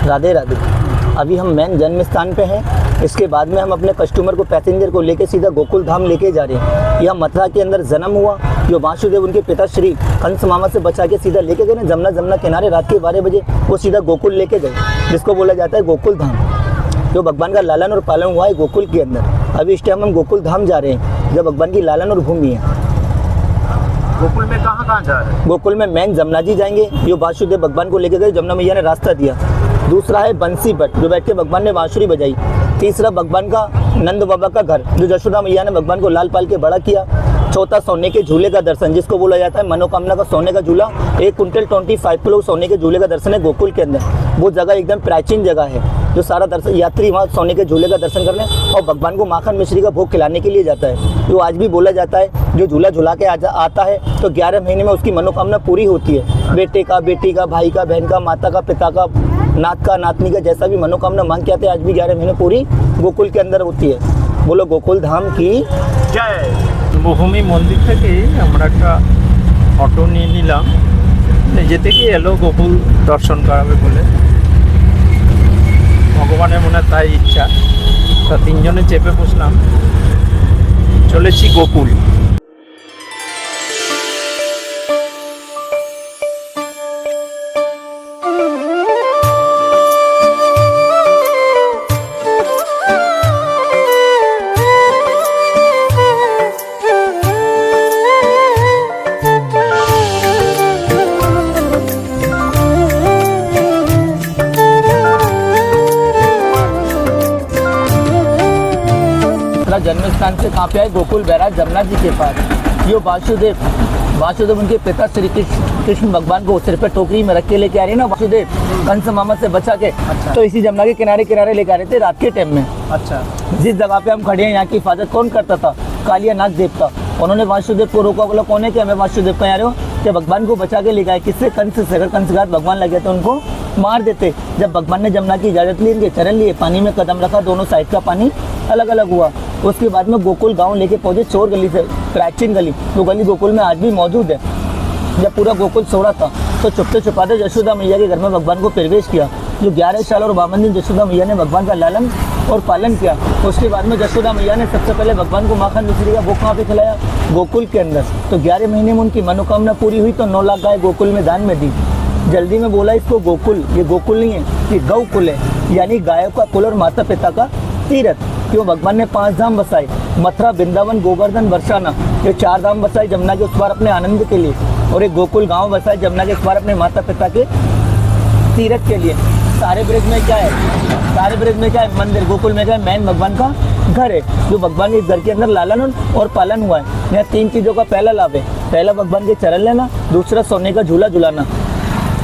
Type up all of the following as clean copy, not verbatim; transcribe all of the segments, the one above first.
राधे राधे। अभी हम मेन जन्म स्थान पे हैं। इसके बाद में हम अपने कस्टमर को, पैसेंजर को लेके सीधा गोकुल धाम लेके जा रहे हैं। यह मथुरा के अंदर जन्म हुआ, जो वासुदेव उनके पिता श्री कंस मामा से बचा के सीधा लेके गए ना जमुना किनारे, रात के 12 बजे वो सीधा गोकुल लेके गए, जिसको बोला जाता है गोकुल धाम। जो भगवान का लालन और पालन हुआ है गोकुल के अंदर। अभी इस टाइम हम गोकुल धाम जा रहे हैं, जब भगवान की लालन और भूमि है। गोकुल में कहाँ जा रहे हैं? गोकुल में मेन जमुना जी जाएंगे, जो वासुदेव भगवान को लेके गए, जमुना मैया ने रास्ता दिया। दूसरा है बंसी भट्ट, जो बैठ के भगवान ने बांसुरी बजाई। तीसरा भगवान का नंद बाबा का घर, जो यशोदा मैया ने भगवान को लाल पाल के बड़ा किया। चौथा सोने के झूले का दर्शन, जिसको बोला जाता है मनोकामना का सोने का झूला। 1 कुंटल 25 किलो सोने के झूले का दर्शन है गोकुल के अंदर। वो जगह एकदम प्राचीन जगह है, जो सारा दर्शन यात्री वहाँ सोने के झूले का दर्शन करने और भगवान को माखन मिश्री का भोग खिलाने के लिए जाता है। जो आज भी बोला जाता है, जो झूला झूला के आता है तो 11 महीने में उसकी मनोकामना पूरी होती है। बेटे का, बेटी का, भाई का, बहन का, माता का, पिता का, नात का, नातनी का, जैसा भी मनोकामना मांग के आते हैं, आज भी 11 महीने पूरी गोकुल के अंदर होती है। बोलो गोकुल धाम की जय। বহুমি মন্দির থেকে আমরা একটা অটো নিয়ে নিলাম, নিজে থেকে এলো গোকুল দর্শন করাবে বলে। ভগবানের মনে তাই ইচ্ছা, তা 3 জনে চেপে বসলাম, চলেছি গোকুল। जन्म स्थान से कहाँ पे आए? गोकुल बैराज जमुना जी के पास। ये वासुदेव उनके पिता श्री कृष्ण भगवान को सिर पे टोकरी में रख के लेके आ रहे हैं ना वासुदेव, कंस मामा से बचा के। तो इसी जमुना के किनारे लेके आ रहे थे रात के टाइम में। अच्छा। जिस जगह पे हम खड़े हैं, यहाँ की हिफाजत कौन करता था? कालिया नाग देवता। उन्होंने वासुदेव को रोका, बोला कौन है कि हमें वासुदेव कहीं आ रहे हो, कि भगवान को बचा के लेके आए। किससे? कंस से। अगर कंसघात भगवान लगे तो उनको मार देते। जब भगवान ने जमुना की इजाजत ली, इनके चरण लिए, पानी में कदम रखा, दोनों साइड का पानी अलग अलग हुआ। उसके बाद में गोकुल गांव लेके पहुंचे, चोर गली से, प्राचीन गली। वो गली गोकुल में आज भी मौजूद है। जब पूरा गोकुल सो रहा था तो चुपते छुपाते यशोदा मैया के घर में भगवान को प्रवेश किया। जो 11 साल और 52 दिन यशोदा मैया ने भगवान का लालन और पालन किया। उसके बाद में यशोदा मैया ने सबसे पहले भगवान को माखन मिश्री का भोग कहाँ पे खिलाया? गोकुल के अंदर। तो 11 महीने में उनकी मनोकामना पूरी हुई, तो 9 लाख गाय गोकुल में दान में दी। जल्दी में बोला इसको गोकुल, ये गोकुल नहीं है, ये गौकुल है, यानी गायों का कुल और माता पिता का तीर्थ। क्यों? भगवान ने 5 धाम बसाए, मथुरा, वृंदावन, गोवर्धन, बरसाना। ये 4 धाम बसाए जमुना के उस पार अपने आनंद के लिए, और एक गोकुल गांव बसाए जमुना के उस पार अपने माता पिता के तीर्थ के लिए। सारे ब्रज में क्या है? सारे ब्रज में क्या है? मंदिर। गोकुल में क्या है? मैन भगवान का घर है, जो भगवान के घर के अंदर लालन और पालन हुआ है। यहाँ 3 चीज़ों का पहला लाभ है। पहला भगवान के चरण लेना, दूसरा सोने का झूला झुलाना।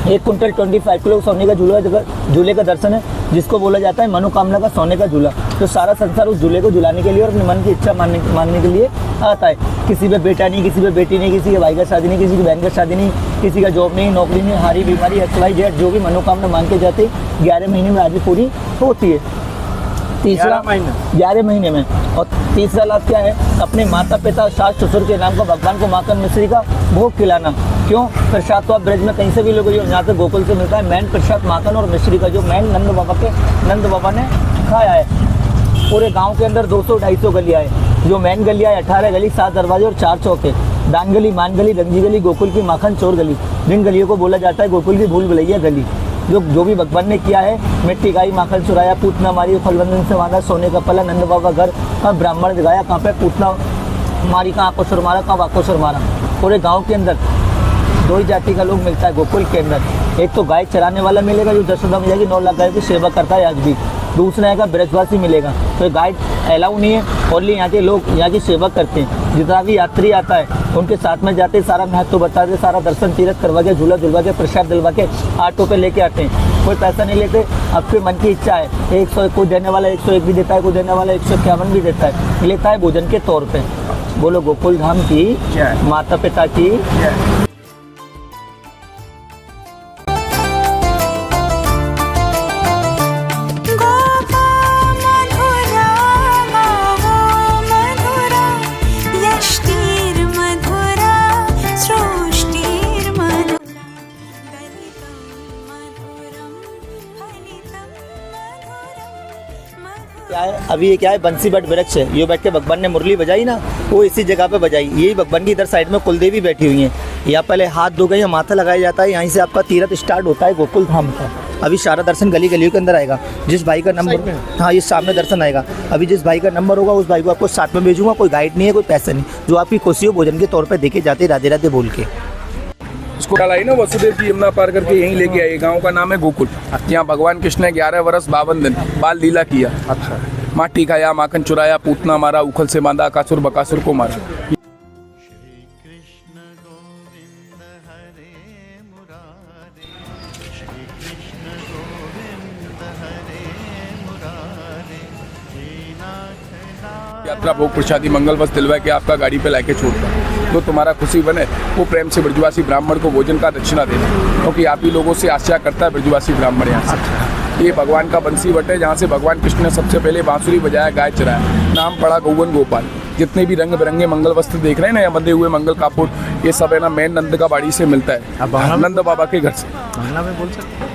1 कुंटल 25 किलो सोने का झूले का दर्शन है, जिसको बोला जाता है मनोकामना का सोने का झूला। तो सारा संसार उस झूले को झुलाने के लिए और अपने मन की इच्छा मानने के लिए आता है। किसी पे बेटा नहीं, किसी पे बेटी नहीं, किसी के भाई का शादी नहीं, किसी की बहन का शादी नहीं, किसी का जॉब नहीं, नौकरी नहीं, हारी बीमारी, XYZ, जो भी मनोकामना मांग के जाते 11 महीने में आज भी पूरी होती है। तीसरा 11 महीने में। और तीसरा लाभ क्या है? अपने माता पिता, सास ससुर के नाम का भगवान को माखन मिश्री का भोग खिलाना। क्यों? प्रसाद तो आप ब्रज में कहीं से भी लोगे, यहाँ पे गोकुल से मिलता है। मैन प्रसाद माखन और मिश्री का, जो मैन नंद बाबा ने खाया है। पूरे गांव के अंदर 200-250 गलियाँ है। जो मैन गलियाँ है 18 गली, 7 दरवाजे और 4 चौक है। दान गली, मान गली, रंजी गली, गोकुल की माखन चोर गली। जिन गलियों को बोला जाता है गोकुल की भूल भुलैया गली। जो भी भगवान ने किया है, मिट्टी गाई, माखन चुराया, पूतना मारी, फलबंधन से बांधा, सोने का पला, नंद बाबा घर, कहाँ ब्राह्मण जगाया, कहाँ पे पूतना मारी, कहाँ आकोशर मारा, कहाँ वाकोशर मारा। पूरे गाँव के अंदर 2 ही जाति का लोग मिलता है गोकुल के अंदर। एक तो गाय चराने वाला मिलेगा, जो यशोदा मैया की 9 लाख गाय की सेवा करता है आज भी। दूसरा है ब्रजवासी मिलेगा। तो गाय अलाउ नहीं है, ओनली यहाँ के लोग यहाँ की सेवा करते हैं। जितना भी यात्री आता है उनके साथ में जाते, सारा महत्व बताते, सारा दर्शन तीर्थ करवा के, झूला झुलवा के, प्रसाद दिलवा के ऑटो पे लेके आते हैं। कोई पैसा नहीं लेते, आपके मन की इच्छा है। 101 को देने वाला 101 भी देता है, कोई देने वाला 151 भी देता है, लेता है भोजन के तौर पर। बोलो गोकुल धाम की, माता पिता की। गलितं मधुरं हरितं क्या है अभी ये क्या है बंसी बट वृक्ष है, ये बैठ के भगवान ने मुरली बजाई ना, वो इसी जगह पे बजाई। यही भगवान की इधर साइड में कुलदेवी बैठी हुई हैं। यहाँ पहले हाथ धो गए, यहाँ माथा लगाया जाता है, यहीं से आपका तीर्थ स्टार्ट होता है गोकुल धाम का। अभी सारा दर्शन गली गलियों के अंदर आएगा। जिस भाई का नंबर, हाँ ये सामने दर्शन आएगा। अभी जिस भाई का नंबर होगा उस भाई को आपको साथ में भेजूंगा। कोई गाइड नहीं है, कोई पैसा नहीं, जो आपकी खुशी हो भोजन के तौर पर देके जाते राधे राधे बोल के। इसको कल आई ना वसुदेव की यमुना पार करके यहीं लेके आए। गांव का नाम है गोकुल। यहाँ भगवान कृष्ण ने 11 वर्ष 52 दिन बाल लीला किया। अच्छा, माटी खाया, माखन चुराया, पूतना मारा, उखल से बांधा, कासुर बकासुर को मारा। यात्रा भोग प्रसादी मंगल बस दिलवा के आपका गाड़ी पे लाके छोड़ता है। तो तुम्हारा खुशी बने वो प्रेम से ब्रजवासी ब्राह्मण को भोजन का दक्षिणा देना, क्योंकि आप ही लोगों से आशा करता है ब्रजवासी ब्राह्मण यहाँ से। ये भगवान का बंसी बट है, जहाँ से भगवान कृष्ण ने सबसे पहले बांसुरी बजाया, गाय चराया। नाम पड़ा गौवन गोपाल। जितने भी रंग बिरंगे मंगल वस्त्र देख रहे हैं ना, यहाँ बंधे हुए मंगल कापुर, ये सब है ना मेन नंद का बाड़ी से मिलता है, नंद बाबा के घर से। बांग्ला में बोल सकते हैं?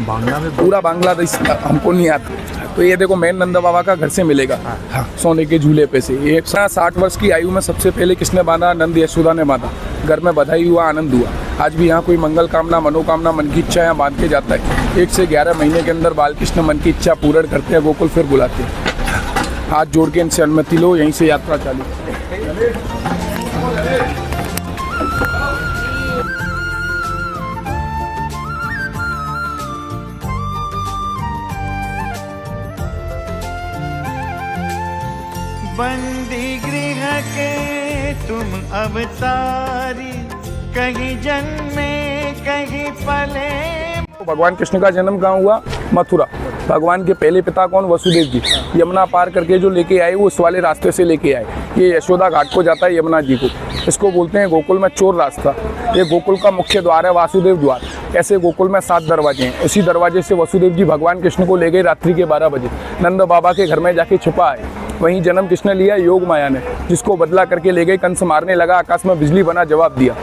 बांग्ला में पूरा बांग्लादेश हमको नहीं आता। तो ये देखो मेन नंद बाबा का घर से मिलेगा। हाँ, सोने के झूले पे से। ये 60 वर्ष की आयु में सबसे पहले किसने बांधा? नंद यशोदा ने बांधा। घर में बधाई हुआ, आनंद हुआ। आज भी यहाँ कोई मंगल कामना, मनोकामना, मन की इच्छा यहाँ बांध के जाता है। 1 से 11 महीने के अंदर बाल कृष्ण मन की इच्छा पूर्ण करते हैं, गोकुल फिर बुलाते हैं। हाथ जोड़ के इनसे अनुमति लो, यहीं से यात्रा चालू। बंदी गृह के तुम अवतारी, कहीं जन्मे कहीं पले। भगवान कृष्ण का जन्म कहाँ हुआ? मथुरा। भगवान के पहले पिता कौन? वसुदेव जी। यमुना पार करके जो लेके आए वो इस वाले रास्ते से लेके आए। ये यशोदा घाट को जाता है यमुना जी को। इसको बोलते हैं गोकुल में चोर रास्ता। ये गोकुल का मुख्य द्वार है, वासुदेव द्वार। ऐसे गोकुल में 7 दरवाजे हैं। उसी दरवाजे से वसुदेव जी भगवान कृष्ण को ले गए रात्रि के 12 बजे। नंद बाबा के घर में जाके छुपा है। वहीं जन्म किसने लिया? योग माया ने, जिसको बदला करके ले गए। कंस मारने लगा, आकाश में बिजली बना, जवाब दिया।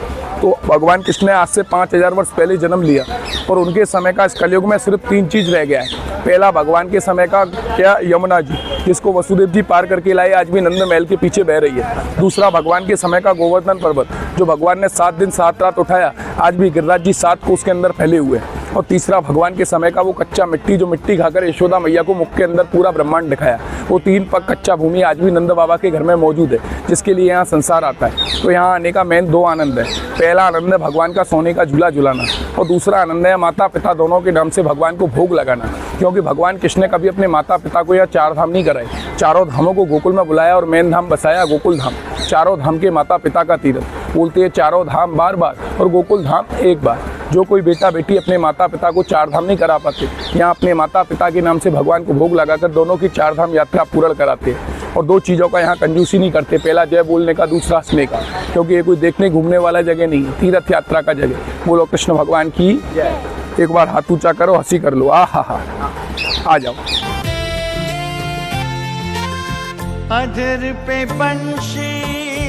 तो भगवान कृष्ण ने आज से 5000 वर्ष पहले जन्म लिया। और उनके समय का इस कलयुग में सिर्फ 3 चीज़ रह गया है। पहला भगवान के समय का क्या? यमुना जी, जिसको वसुदेव जी पार करके लाए, आज भी नंद महल के पीछे बह रही है। दूसरा भगवान के समय का गोवर्धन पर्वत, जो भगवान ने 7 दिन 7 रात उठाया, आज भी गिरिराज जी 7 कोस के अंदर फैले हुए हैं। और तीसरा भगवान के समय का वो कच्चा मिट्टी, जो मिट्टी खाकर यशोदा मैया को मुख के अंदर पूरा ब्रह्मांड दिखाया। वो 3 पग कच्चा भूमि आज भी नंद बाबा के घर में मौजूद है, जिसके लिए यहाँ संसार आता है। तो यहाँ आने का मेन 2 आनंद है। पहला आनंद है भगवान का सोने का झूला झुलाना, और दूसरा आनंद है माता पिता दोनों के नाम से भगवान को भोग लगाना। क्योंकि भगवान कृष्ण ने कभी अपने माता पिता को यह 4 धाम नहीं कराए। 4 धामों को गोकुल में बुलाया और मेन धाम बसाया गोकुल धाम। 4 धाम के माता पिता का तीर्थ बोलते हैं। 4 धाम बार बार और गोकुल धाम एक बार। जो कोई बेटा बेटी अपने माता पिता को 4 धाम नहीं करा पाते, यहाँ अपने माता पिता के नाम से भगवान को भोग लगाकर दोनों की 4 धाम यात्रा पूर्ण कराते हैं। और 2 चीज़ों का यहाँ कंजूसी नहीं करते। पहला जय बोलने का, दूसरा हंसने का। क्योंकि ये कोई देखने घूमने वाला जगह नहीं है, तीर्थ यात्रा का जगह। बोलो कृष्ण भगवान की। एक बार हाथ ऊंचा करो, हंसी कर लो। हा आ जाओ। अधर पे बंशी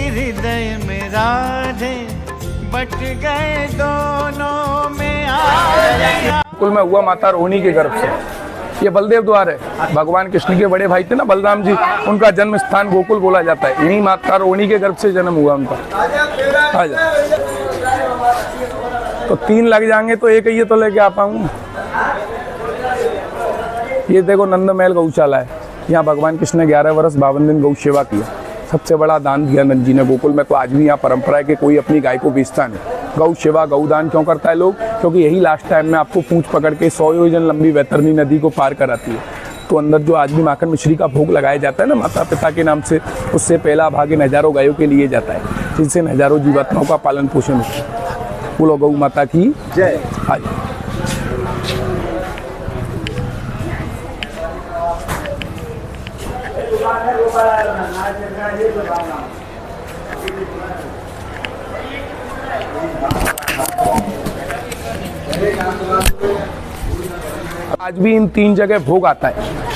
हृदय में राधे, बट गए दोनों में आ। गोकुल में हुआ माता रोहिणी के गर्भ से। ये बलदेव द्वार है। भगवान कृष्ण के बड़े भाई थे ना बलराम जी, उनका जन्म स्थान गोकुल बोला जाता है। यही माता रोहिणी के गर्भ से जन्म हुआ उनका। आ जा। तो 3 लग जाएंगे तो एक ही तो लेके आ पाऊंगा। ये देखो नंद महल गौशाला है। यहाँ भगवान कृष्ण ने 11 वर्ष 52 दिन गौ सेवा किया। सबसे बड़ा दान दिया नंद जी ने गोकुल में। तो आज भी यहाँ परंपरा है कि कोई अपनी गाय को बेचता नहीं। गौ सेवा, गौदान क्यों करता है लोग? क्योंकि यही लास्ट टाइम में आपको पूंछ पकड़ के 100 योजन लंबी वैतरणी नदी को पार कराती है। तो अंदर जो आज भी माखन मिश्री का भोग लगाया जाता है ना माता पिता के नाम से, उससे पहला भाग इन हजारों गायों के लिए जाता है, जिनसे हजारों जीवात्माओं का पालन पोषण होता है। बोलो गौ माता की जय। आज आज भी इन 3 जगह भोग आता है।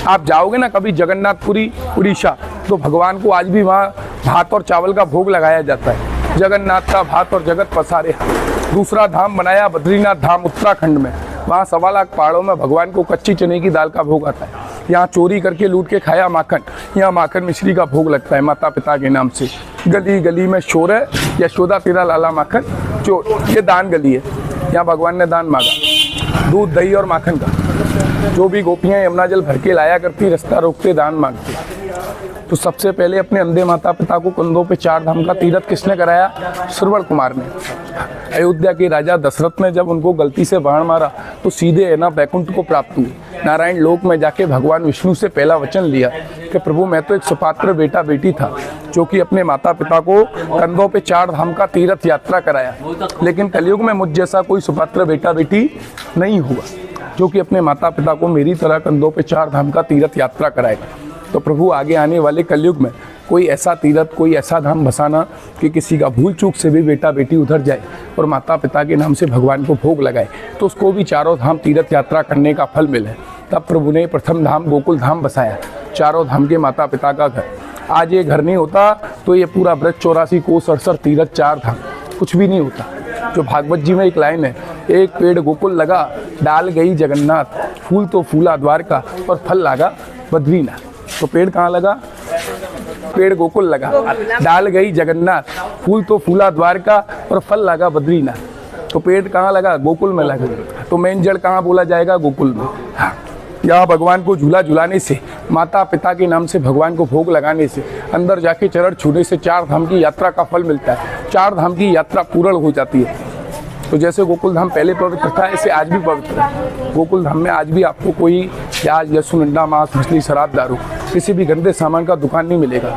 आप जाओगे ना कभी जगन्नाथपुरी उड़ीसा, तो भगवान को आज भी वहाँ भात और चावल का भोग लगाया जाता है। जगन्नाथ का भात और जगत पसारे। दूसरा धाम बनाया बद्रीनाथ धाम उत्तराखंड में। वहाँ 1.25 लाख पहाड़ों में भगवान को कच्ची चने की दाल का भोग आता है। यहाँ चोरी करके लूट के खाया माखन, यहाँ माखन मिश्री का भोग लगता है माता पिता के नाम से। गली गली में शोर है, यशोदा तेरा लाला माखन चोर, ये दान गली है। यहाँ भगवान ने दान मांगा दूध दही और माखन का। जो भी गोपियाँ यमुना जल भर के लाया करती, रास्ता रोकते दान मांगते। तो सबसे पहले अपने अंधे माता पिता को कंधों पे 4 धाम का तीरथ किसने कराया? श्रवण कुमार ने। अयोध्या के राजा दशरथ ने जब उनको गलती से बाण मारा तो सीधे है ना वैकुंठ को प्राप्त हुए। नारायण लोक में जाके भगवान विष्णु से पहला वचन लिया कि प्रभु मैं तो एक सुपात्र बेटा बेटी था जो कि अपने माता पिता को कंधों पे 4 धाम का तीर्थ यात्रा कराया, लेकिन कलयुग में मुझ जैसा कोई सुपात्र बेटा बेटी नहीं हुआ जो कि अपने माता पिता को मेरी तरह कंधों पे 4 धाम का तीर्थ यात्रा कराएगा। तो प्रभु आगे आने वाले कलयुग में कोई ऐसा तीर्थ, कोई ऐसा धाम बसाना कि किसी का भूल चूक से भी बेटा बेटी उधर जाए और माता पिता के नाम से भगवान को भोग लगाए तो उसको भी 4 धाम तीर्थ यात्रा करने का फल मिले। तब प्रभु ने प्रथम धाम गोकुल धाम बसाया, 4 धाम के माता पिता का घर। आज ये घर नहीं होता तो ये पूरा ब्रज 84 कोस 68 तीर्थ 4 धाम कुछ भी नहीं होता। जो भागवत जी में एक लाइन है, एक पेड़ गोकुल लगा, डाल गई जगन्नाथ, फूल तो फूला द्वारका और फल लगा बद्रीनाथ। तो पेड़ कहाँ लगा? पेड़ गोकुल लगा, डाल गई जगन्नाथ, फूल तो फूला द्वारका और फल लगा बद्रीनाथ। तो पेड़ कहाँ लगा? गोकुल में लगा। तो मेन जड़ कहाँ बोला जाएगा? गोकुल में। हाँ, यहाँ भगवान को झूला झुलाने से, माता पिता के नाम से भगवान को भोग लगाने से, अंदर जाके चरण छूने से 4 धाम की यात्रा का फल मिलता है। 4 धाम की यात्रा पूर्ण हो जाती है। तो जैसे गोकुल धाम पहले पवित्र था ऐसे आज भी पवित्र है। गोकुल धाम में आज भी आपको कोई प्याज लहसुन अंडा मांस मछली शराब दारू किसी भी गंदे सामान का दुकान नहीं मिलेगा।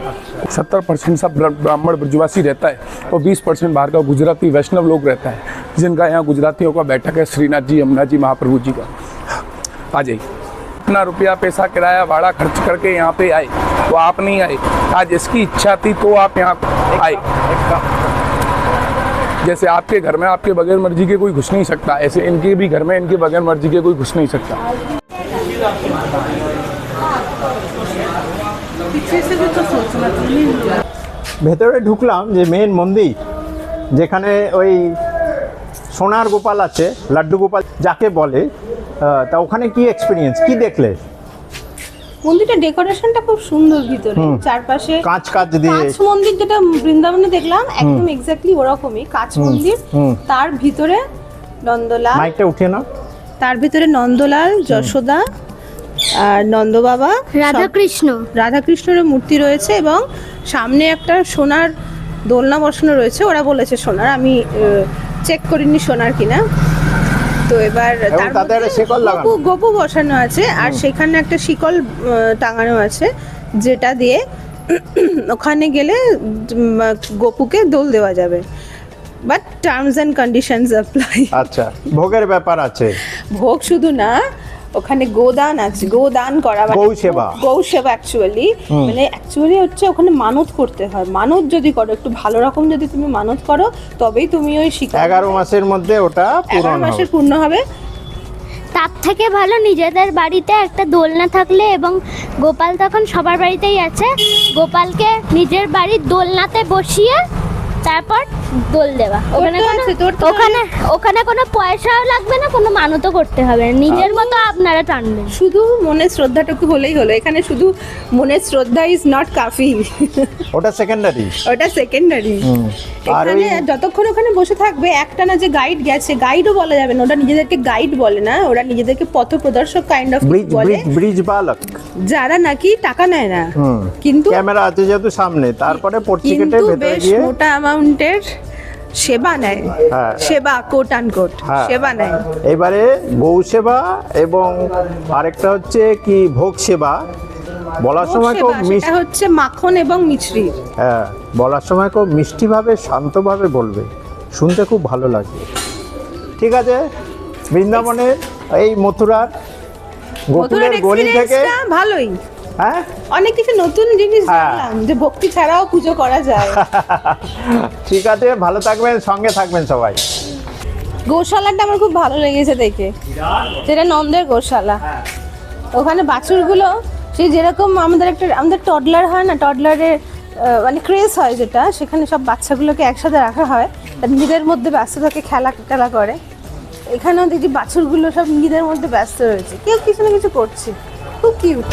70% सब ब्राह्मण ब्रजवासी रहता है और 20% बाहर का गुजराती वैष्णव लोग रहता है, जिनका यहाँ गुजरातियों का बैठक है श्रीनाथ जी यमुना जी महाप्रभु जी का। आ जाइए, इतना रुपया पैसा किराया भाड़ा खर्च करके यहाँ पे आए तो आप नहीं आए। आज इसकी इच्छा थी तो आप यहाँ आए। जैसे आपके घर में आपके बगैर मर्जी के कोई घुस नहीं सकता, ऐसे इनके भी घर में इनके बगैर मर्जी के कोई घुस नहीं सकता। ভেতরে ঢুকলাম যে মেন মন্দির, যেখানে ওই সোনার গোপাল আছে, লাড্ডু গোপাল যাকে বলে, তা ওখানে কি এক্সপিরিয়েন্স, কি দেখলে? মন্দিরটা ডেকোরেশনটা খুব সুন্দর, ভিতরে চারপাশে কাঁচ দিয়ে কাঁচ মন্দির, যেটা বৃন্দাবনে দেখলাম একদম এক্স্যাক্টলি ওরকমই কাঁচ মন্দির। তার ভিতরে নন্দলাল, মাইকটা উঠিয়ে নাও, তার ভিতরে নন্দলাল, যশোদা আর নন্দ বাবা, রাধাকৃষ্ণের মূর্তি রয়েছে এবং সামনে একটা সোনার দোলনা বসানো রয়েছে। ওরা বলেছে সোনার, আমি চেক করিনি সোনার কিনা। তো এবার তার গোপু বসানো আছে আর সেখানে একটা শিকল টাঙানো আছে যেটা দিয়ে ওখানে গেলে গোপুকে দোল দেওয়া যাবে, but terms and conditions apply. আচ্ছা, ভোগের ব্যাপার আছে। ভোগ শুধু না, ওখানে গোদান আছে, গোদান করা, গৌ সেবা অ্যাকচুয়ালি মানে অ্যাকচুয়ালি হচ্ছে ওখানে মানত করতে হয়। মানত যদি করো, একটু ভালো রকম যদি তুমি মানত করো তবেই তুমি ওই 11 মাসের মধ্যে ওটা পূর্ণ হবে। তার থেকে ভালো নিজেদের বাড়িতে একটা দোলনা থাকলে, এবং গোপাল তখন সবার বাড়িতেই আছে, গোপালকে নিজের বাড়ির দোলনাতে বসিয়ে তারপর দোল দেওয়া। ওখানে কোনো পয়সাও লাগবে না, কোনো মানতও করতে হবে না, নিজের মতো আপনারা টানবেন। শুধু মনের শ্রদ্ধাটুকু হলেই হলো। এখানে শুধু মনের শ্রদ্ধা ইজ নট কাফি, ওটা সেকেন্ডারি। এখানে যতক্ষণ ওখানে বসে থাকবে, একটা না যে গাইড গেছে, গাইডও বলা যাবে না, ওটা নিজেদেরকে গাইড বলে না, ওরা নিজেদেরকে পথ প্রদর্শক কাইন্ড অফ বলে, ব্রিজ বালক, যারা নাকি টাকা নেয় না, কিন্তু ক্যামেরা আছে যেহেতু সামনে, তারপরে পর্চি কেটে ভেতরে গিয়ে মোটা অ্যামাউন্টের সেবা নেয়। সেবা কোট আনকোট সেবা নেয়। এবারে গৌ সেবা এবং আরেকটা হচ্ছে কি ভোগ সেবা। বলার সময় খুব মিষ্টি হচ্ছে মাখন এবং মিছরি। হ্যাঁ, বলার সময় খুব মিষ্টিভাবে শান্তভাবে বলবে, শুনতে খুব ভালো লাগবে। ঠিক আছে, বৃন্দাবনের এই মথুরার গোকুলের গলি থেকে ভালোই, হ্যাঁ অনেক কিছু নতুন জিনিস জানলাম যে ভক্তি ছাড়াও পুজো করা যায়। ঠিক আছে, ভালো থাকবেন, সঙ্গে থাকবেন সবাই। গোশালাটা আমার খুব ভালো লেগেছে দেখে, যেটা নন্দের গোশালা। ওখানে বাছুরগুলো সেই যেরকম আমাদের টডলার হয় না, টডলারের মানে ক্রেজ হয় যেটা, সেখানে সব বাচ্চাগুলোকে একসাথে রাখা হয়, নিজেদের মধ্যে ব্যস্ত থাকে, খেলা করে। এখানেও দেখি বাছুরগুলো সব নিজেদের মধ্যে ব্যস্ত রয়েছে, কেউ কিছু না কিছু করছে, খুব কিউট।